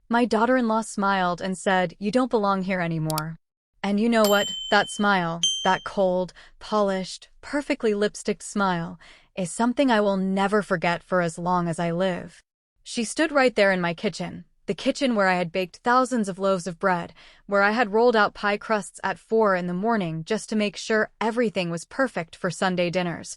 My daughter-in-law smiled and said, "You don't belong here anymore." And you know what? That smile, that cold, polished, perfectly lipsticked smile, is something I will never forget for as long as I live. She stood right there in my kitchen, the kitchen where I had baked thousands of loaves of bread, where I had rolled out pie crusts at 4 in the morning just to make sure everything was perfect for Sunday dinners.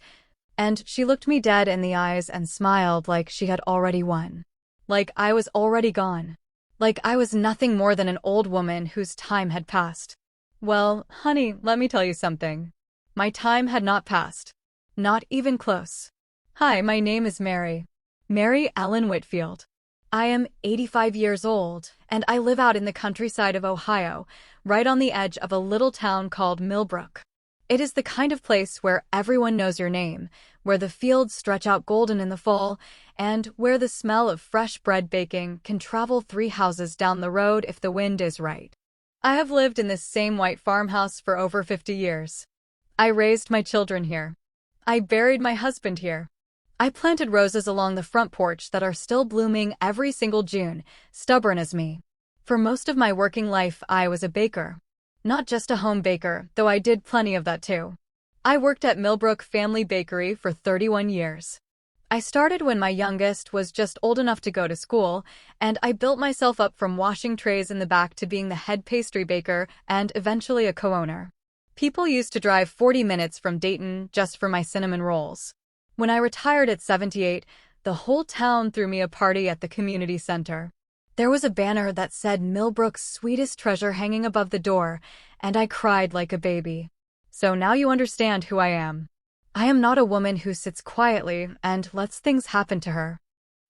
And she looked me dead in the eyes and smiled like she had already won. Like I was already gone. Like I was nothing more than an old woman whose time had passed. Well, honey, let me tell you something. My time had not passed. Not even close. Hi, my name is Mary. Mary Ellen Whitfield. I am 85 years old, and I live out in the countryside of Ohio, right on the edge of a little town called Millbrook. It is the kind of place where everyone knows your name, where the fields stretch out golden in the fall, and where the smell of fresh bread baking can travel 3 houses down the road if the wind is right. I have lived in this same white farmhouse for over 50 years. I raised my children here. I buried my husband here. I planted roses along the front porch that are still blooming every single June, stubborn as me. For most of my working life, I was a baker. Not just a home baker, though I did plenty of that too. I worked at Millbrook Family Bakery for 31 years. I started when my youngest was just old enough to go to school, and I built myself up from washing trays in the back to being the head pastry baker and eventually a co-owner. People used to drive 40 minutes from Dayton just for my cinnamon rolls. When I retired at 78, the whole town threw me a party at the community center. There was a banner that said Millbrook's sweetest treasure hanging above the door, and I cried like a baby. So now you understand who I am. I am not a woman who sits quietly and lets things happen to her.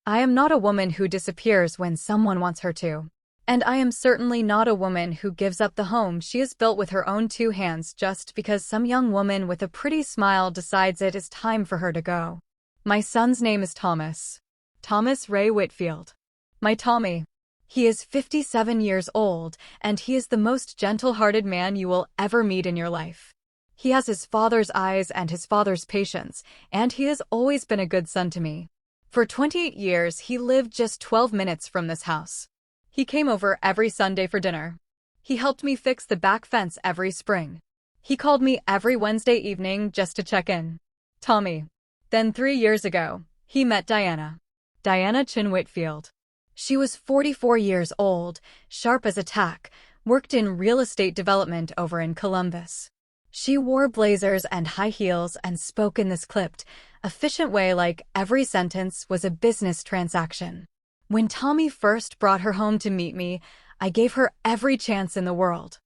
I am not a woman who disappears when someone wants her to. And I am certainly not a woman who gives up the home she has built with her own 2 hands just because some young woman with a pretty smile decides it is time for her to go. My son's name is Thomas. Thomas Ray Whitfield. My Tommy. He is 57 years old, and he is the most gentle-hearted man you will ever meet in your life. He has his father's eyes and his father's patience, and he has always been a good son to me. For 28 years, he lived just 12 minutes from this house. He came over every Sunday for dinner. He helped me fix the back fence every spring. He called me every Wednesday evening just to check in. Tommy. Then 3 years ago, he met Diana. Diana Chin Whitfield. She was 44 years old, sharp as a tack, worked in real estate development over in Columbus. She wore blazers and high heels and spoke in this clipped, efficient way like every sentence was a business transaction. When Tommy first brought her home to meet me, I gave her every chance in the world.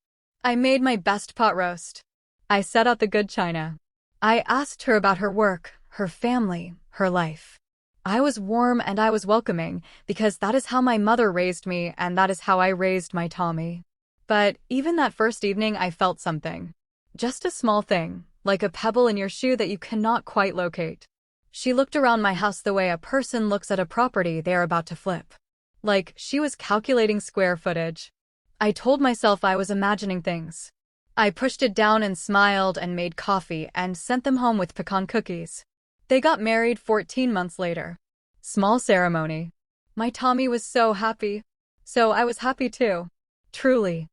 I made my best pot roast. I set out the good china. I asked her about her work, her family, her life. I was warm and I was welcoming, because that is how my mother raised me and that is how I raised my Tommy. But even that first evening I felt something. Just a small thing, like a pebble in your shoe that you cannot quite locate. She looked around my house the way a person looks at a property they are about to flip. Like she was calculating square footage. I told myself I was imagining things. I pushed it down and smiled and made coffee and sent them home with pecan cookies. They got married 14 months later. Small ceremony. My Tommy was so happy. So I was happy too. Truly.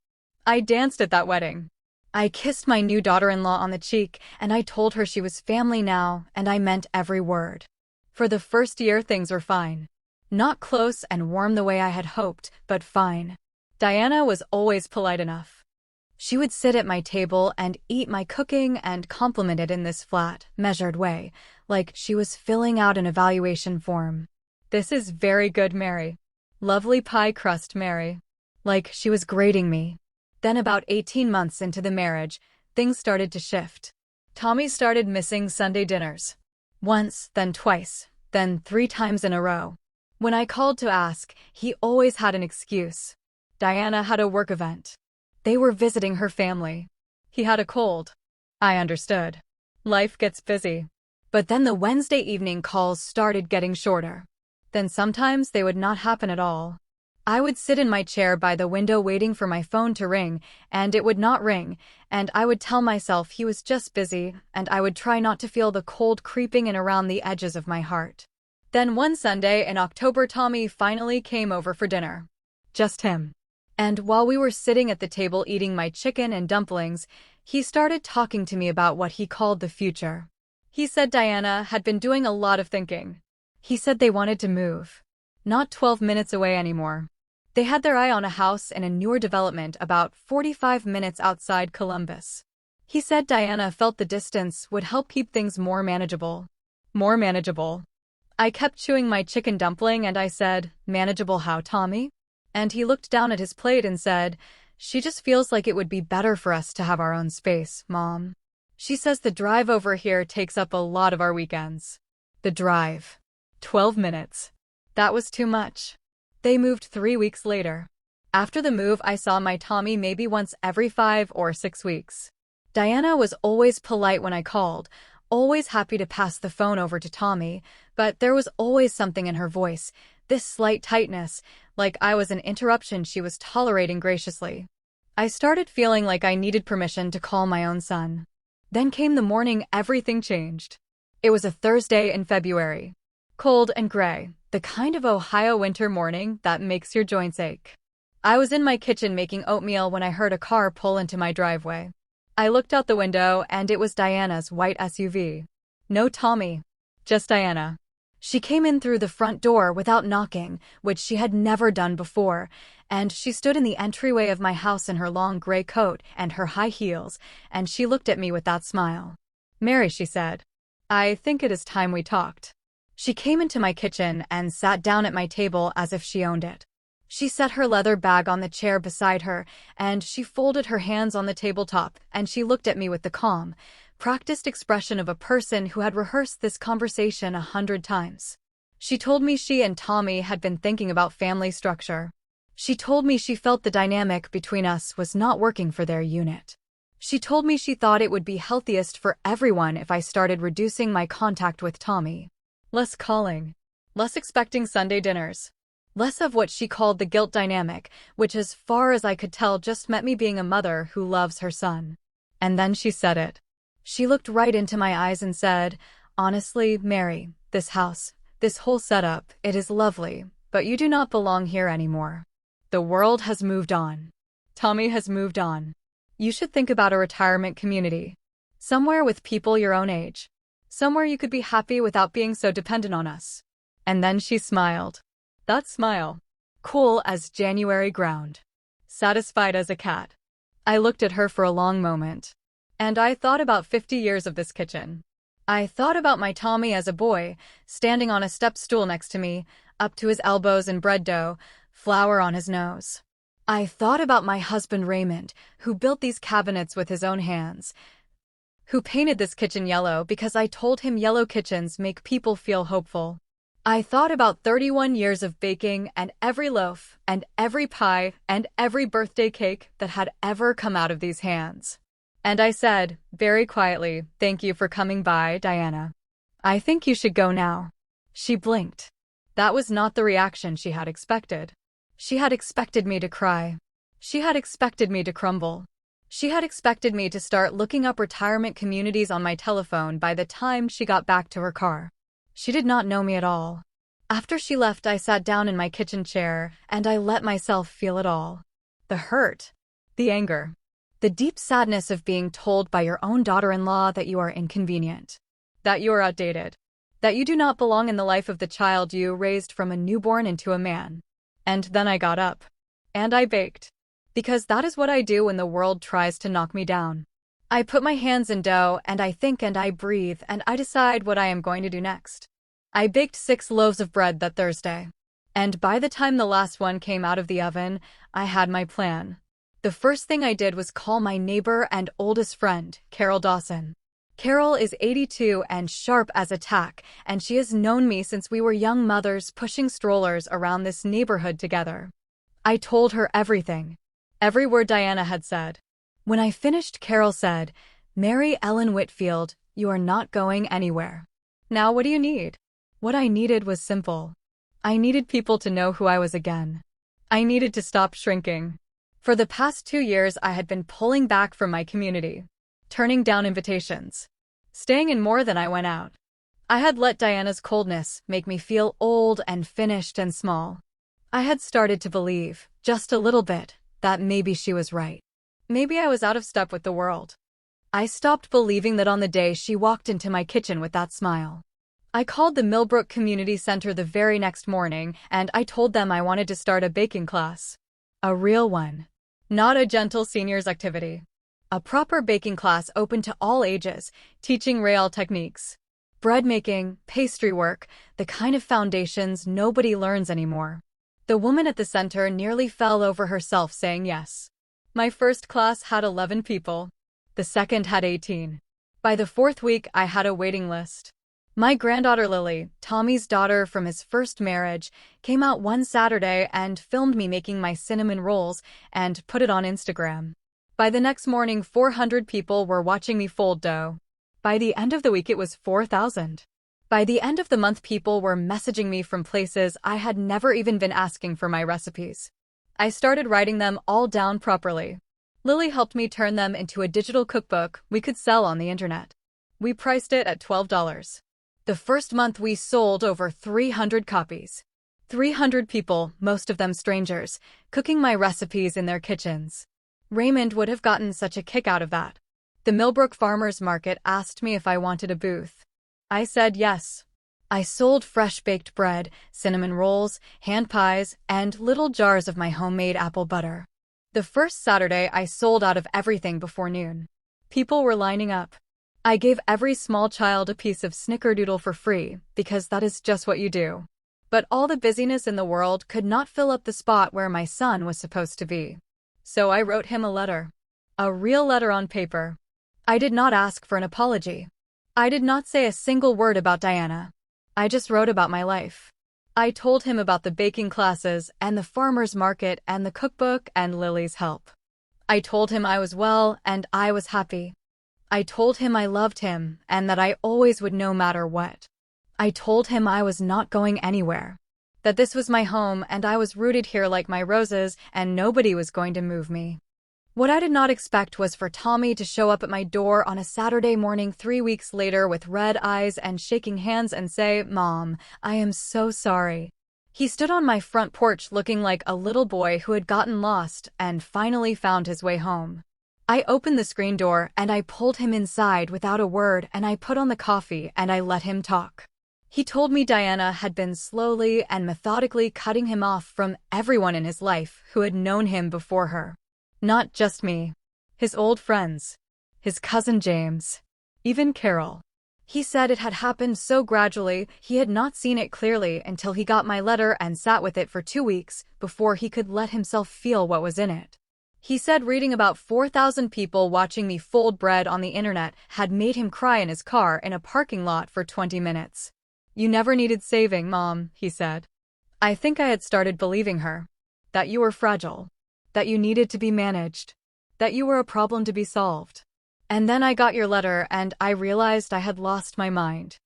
I danced at that wedding. I kissed my new daughter-in-law on the cheek, and I told her she was family now, and I meant every word. For the first year, things were fine. Not close and warm the way I had hoped, but fine. Diana was always polite enough. She would sit at my table and eat my cooking and compliment it in this flat, measured way, like she was filling out an evaluation form. "This is very good, Mary. Lovely pie crust, Mary." Like she was grading me. Then about 18 months into the marriage, things started to shift. Tommy started missing Sunday dinners. Once, then twice, then 3 times in a row. When I called to ask, he always had an excuse. Diana had a work event. They were visiting her family. He had a cold. I understood. Life gets busy. But then the Wednesday evening calls started getting shorter. Then sometimes they would not happen at all. I would sit in my chair by the window waiting for my phone to ring, and it would not ring, and I would tell myself he was just busy, and I would try not to feel the cold creeping in around the edges of my heart. Then one Sunday in October, Tommy finally came over for dinner. Just him. And while we were sitting at the table eating my chicken and dumplings, he started talking to me about what he called the future. He said Diana had been doing a lot of thinking. He said they wanted to move. Not 12 minutes away anymore. They had their eye on a house in a newer development about 45 minutes outside Columbus. He said Diana felt the distance would help keep things more manageable. More manageable. I kept chewing my chicken dumpling and I said, "Manageable how, Tommy?" And he looked down at his plate and said, "She just feels like it would be better for us to have our own space, Mom. She says the drive over here takes up a lot of our weekends." The drive. 12 minutes. That was too much. They moved 3 weeks later. After the move, I saw my Tommy maybe once every 5 or 6 weeks. Diana was always polite when I called, always happy to pass the phone over to Tommy, but there was always something in her voice, this slight tightness, like I was an interruption she was tolerating graciously. I started feeling like I needed permission to call my own son. Then came the morning everything changed. It was a Thursday in February. Cold and gray, the kind of Ohio winter morning that makes your joints ache. I was in my kitchen making oatmeal when I heard a car pull into my driveway. I looked out the window and it was Diana's white SUV. No Tommy, just Diana. She came in through the front door without knocking, which she had never done before, and she stood in the entryway of my house in her long gray coat and her high heels, and she looked at me with that smile. "Mary," she said, "I think it is time we talked." She came into my kitchen and sat down at my table as if she owned it. She set her leather bag on the chair beside her, and she folded her hands on the tabletop, and she looked at me with the calm, practiced expression of a person who had rehearsed this conversation 100 times. She told me she and Tommy had been thinking about family structure. She told me she felt the dynamic between us was not working for their unit. She told me she thought it would be healthiest for everyone if I started reducing my contact with Tommy. Less calling. Less expecting Sunday dinners. Less of what she called the guilt dynamic, which as far as I could tell just meant me being a mother who loves her son. And then she said it. She looked right into my eyes and said, "Honestly, Mary, this house, this whole setup, it is lovely, but you do not belong here anymore. The world has moved on. Tommy has moved on. You should think about a retirement community. Somewhere with people your own age. Somewhere you could be happy without being so dependent on us." And then she smiled. That smile. Cool as January ground. Satisfied as a cat. I looked at her for a long moment. And I thought about 50 years of this kitchen. I thought about my Tommy as a boy, standing on a step stool next to me, up to his elbows in bread dough, flour on his nose. I thought about my husband Raymond, who built these cabinets with his own hands, who painted this kitchen yellow because I told him yellow kitchens make people feel hopeful. I thought about 31 years of baking and every loaf and every pie and every birthday cake that had ever come out of these hands. And I said, very quietly, "Thank you for coming by, Diana. I think you should go now." She blinked. That was not the reaction she had expected. She had expected me to cry. She had expected me to crumble. She had expected me to start looking up retirement communities on my telephone by the time she got back to her car. She did not know me at all. After she left, I sat down in my kitchen chair, and I let myself feel it all. The hurt. The anger. The deep sadness of being told by your own daughter-in-law that you are inconvenient. That you are outdated. That you do not belong in the life of the child you raised from a newborn into a man. And then I got up. And I baked. Because that is what I do when the world tries to knock me down. I put my hands in dough, and I think and I breathe, and I decide what I am going to do next. I baked 6 loaves of bread that Thursday. And by the time the last one came out of the oven, I had my plan. The first thing I did was call my neighbor and oldest friend, Carol Dawson. Carol is 82 and sharp as a tack, and she has known me since we were young mothers pushing strollers around this neighborhood together. I told her everything. Every word Diana had said. When I finished, Carol said, "Mary Ellen Whitfield, you are not going anywhere. Now what do you need?" What I needed was simple. I needed people to know who I was again. I needed to stop shrinking. For the past 2 years, I had been pulling back from my community, turning down invitations, staying in more than I went out. I had let Diana's coldness make me feel old and finished and small. I had started to believe, just a little bit, that maybe she was right. Maybe I was out of step with the world. I stopped believing that on the day she walked into my kitchen with that smile. I called the Millbrook Community Center the very next morning, and I told them I wanted to start a baking class. A real one. Not a gentle seniors activity. A proper baking class open to all ages, teaching real techniques. Bread making, pastry work, the kind of foundations nobody learns anymore. The woman at the center nearly fell over herself saying yes. My first class had 11 people. The second had 18. By the fourth week, I had a waiting list. My granddaughter Lily, Tommy's daughter from his first marriage, came out one Saturday and filmed me making my cinnamon rolls and put it on Instagram. By the next morning, 400 people were watching me fold dough. By the end of the week, it was 4,000. By the end of the month, people were messaging me from places I had never even been asking for my recipes. I started writing them all down properly. Lily helped me turn them into a digital cookbook we could sell on the internet. We priced it at $12. The first month we sold over 300 copies. 300 people, most of them strangers, cooking my recipes in their kitchens. Raymond would have gotten such a kick out of that. The Millbrook Farmers Market asked me if I wanted a booth. I said yes. I sold fresh-baked bread, cinnamon rolls, hand pies, and little jars of my homemade apple butter. The first Saturday, I sold out of everything before noon. People were lining up. I gave every small child a piece of snickerdoodle for free, because that is just what you do. But all the busyness in the world could not fill up the spot where my son was supposed to be. So I wrote him a letter. A real letter on paper. I did not ask for an apology. I did not say a single word about Diana. I just wrote about my life. I told him about the baking classes and the farmer's market and the cookbook and Lily's help. I told him I was well and I was happy. I told him I loved him and that I always would no matter what. I told him I was not going anywhere. That this was my home and I was rooted here like my roses and nobody was going to move me. What I did not expect was for Tommy to show up at my door on a Saturday morning 3 weeks later with red eyes and shaking hands and say, "Mom, I am so sorry." He stood on my front porch looking like a little boy who had gotten lost and finally found his way home. I opened the screen door and I pulled him inside without a word and I put on the coffee and I let him talk. He told me Diana had been slowly and methodically cutting him off from everyone in his life who had known him before her. Not just me. His old friends. His cousin James. Even Carol. He said it had happened so gradually he had not seen it clearly until he got my letter and sat with it for 2 weeks before he could let himself feel what was in it. He said reading about 4,000 people watching me fold bread on the internet had made him cry in his car in a parking lot for 20 minutes. "You never needed saving, Mom," he said. I think I had started believing her. That you were fragile. That you needed to be managed. That you were a problem to be solved. And then I got your letter and I realized I had lost my mind.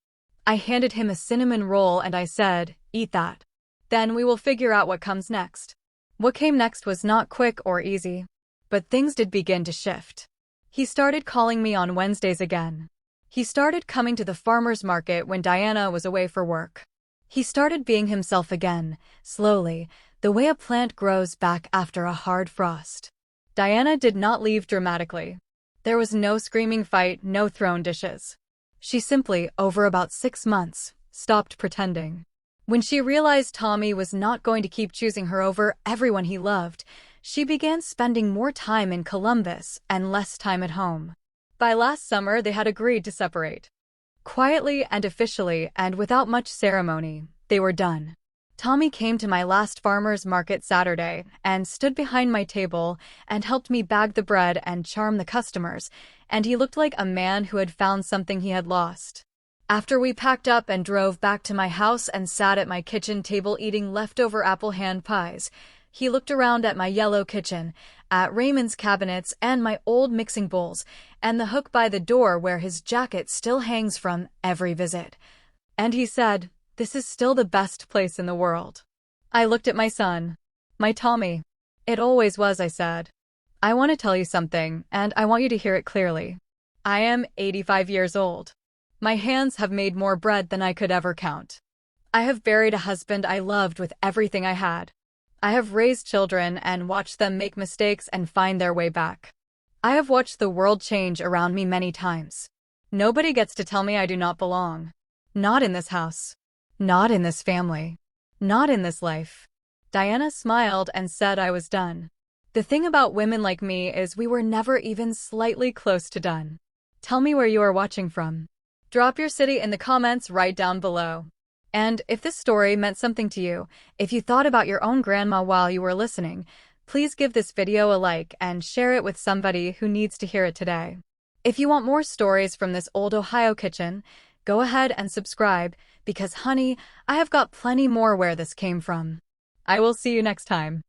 I handed him a cinnamon roll and I said, "Eat that. Then we will figure out what comes next." What came next was not quick or easy. But things did begin to shift. He started calling me on Wednesdays again. He started coming to the farmer's market when Diana was away for work. He started being himself again, slowly, the way a plant grows back after a hard frost. Diana did not leave dramatically. There was no screaming fight, no thrown dishes. She simply, over about 6 months, stopped pretending. When she realized Tommy was not going to keep choosing her over everyone he loved, she began spending more time in Columbus and less time at home. By last summer, they had agreed to separate. Quietly and officially and without much ceremony, they were done. Tommy came to my last farmer's market Saturday and stood behind my table and helped me bag the bread and charm the customers, and he looked like a man who had found something he had lost. After we packed up and drove back to my house and sat at my kitchen table eating leftover apple hand pies, he looked around at my yellow kitchen, at Raymond's cabinets and my old mixing bowls, and the hook by the door where his jacket still hangs from every visit. And he said, "This is still the best place in the world." I looked at my son. "My Tommy." "It always was," I said. "I want to tell you something, and I want you to hear it clearly. I am 85 years old. My hands have made more bread than I could ever count. I have buried a husband I loved with everything I had. I have raised children and watched them make mistakes and find their way back. I have watched the world change around me many times. Nobody gets to tell me I do not belong. Not in this house. Not in this family. Not in this life. Diana smiled and said I was done. The thing about women like me is we were never even slightly close to done. Tell me where you are watching from. Drop your city in the comments right down below. And if this story meant something to you, if you thought about your own grandma while you were listening, please give this video a like and share it with somebody who needs to hear it today. If you want more stories from this old Ohio kitchen, go ahead and subscribe because, honey, I have got plenty more where this came from. I will see you next time.